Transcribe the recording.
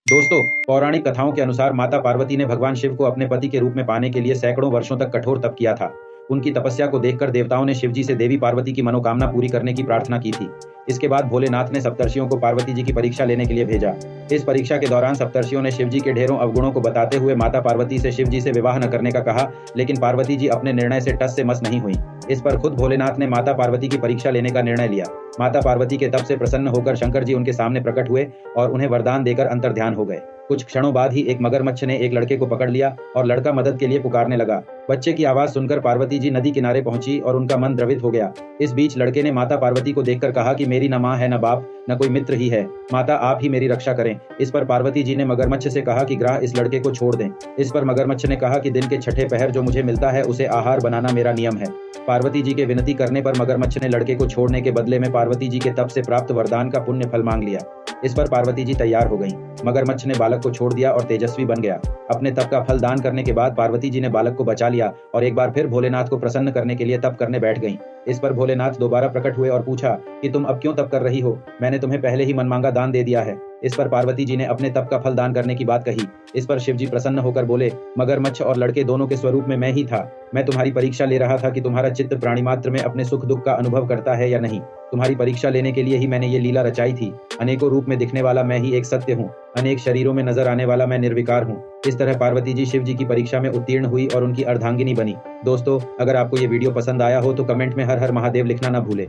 दोस्तों, पौराणिक कथाओं के अनुसार माता पार्वती ने भगवान शिव को अपने पति के रूप में पाने के लिए सैकड़ों वर्षों तक कठोर तप किया था। उनकी तपस्या को देखकर देवताओं ने शिव जी से देवी पार्वती की मनोकामना पूरी करने की प्रार्थना की थी। इसके बाद भोलेनाथ ने सप्तर्षियों को पार्वती जी की परीक्षा लेने के लिए भेजा। इस परीक्षा के दौरान सप्तर्षियों ने शिव जी के ढेरों अवगुणों को बताते हुए माता पार्वती से शिव जी से विवाह न करने का कहा, लेकिन पार्वती जी अपने निर्णय से टस से मस नहीं हुई। इस पर खुद भोलेनाथ ने माता पार्वती की परीक्षा लेने का निर्णय लिया। माता पार्वती के तप से प्रसन्न होकर शंकर जी उनके सामने प्रकट हुए और उन्हें वरदान देकर अंतर्ध्यान हो गए। कुछ क्षणों बाद ही एक मगरमच्छ ने एक लड़के को पकड़ लिया और लड़का मदद के लिए पुकारने लगा। बच्चे की आवाज सुनकर पार्वती जी नदी किनारे पहुंची और उनका मन द्रवित हो गया। इस बीच लड़के ने माता पार्वती को देखकर कहा कि मेरी न माँ है न बाप न कोई मित्र ही है, माता आप ही मेरी रक्षा करें। इस पर पार्वती जी ने मगरमच्छ से कहा कि ग्राह इस लड़के को छोड़ दें। इस पर मगरमच्छ ने कहा कि दिन के छठे पहर जो मुझे मिलता है उसे आहार बनाना मेरा नियम है। पार्वती जी के विनती करने पर मगरमच्छ ने लड़के को छोड़ने के बदले में पार्वती जी के तप से प्राप्त वरदान का पुण्य फल मांग लिया। इस पर पार्वती जी तैयार हो गईं। मगरमच्छ ने बालक को छोड़ दिया और तेजस्वी बन गया। अपने तप का फल दान करने के बाद पार्वती जी ने बालक को बचा लिया और एक बार फिर भोलेनाथ को प्रसन्न करने के लिए तप करने बैठ गईं। इस पर भोलेनाथ दोबारा प्रकट हुए और पूछा कि तुम अब क्यों तप कर रही हो? मैंने तुम्हें पहले ही मनमांगा दान दे दिया है। इस पर पार्वती जी ने अपने तप का फल दान करने की बात कही। इस पर शिव जी प्रसन्न होकर बोले, मगरमच्छ और लड़के दोनों के स्वरूप में मैं ही था। मैं तुम्हारी परीक्षा ले रहा था कि तुम्हारा चित्त प्राणी मात्र में अपने सुख दुख का अनुभव करता है या नहीं। तुम्हारी परीक्षा लेने के लिए ही मैंने ये लीला रचाई थी। अनेकों रूप में दिखने वाला मैं ही एक सत्य हूँ, अनेक शरीरों में नजर आने वाला मैं निर्विकार हूँ। इस तरह पार्वती जी शिव जी की परीक्षा में उत्तीर्ण हुई और उनकी अर्धांगिनी बनी। दोस्तों, अगर आपको ये वीडियो पसंद आया हो तो कमेंट में हर हर महादेव लिखना न भूलें।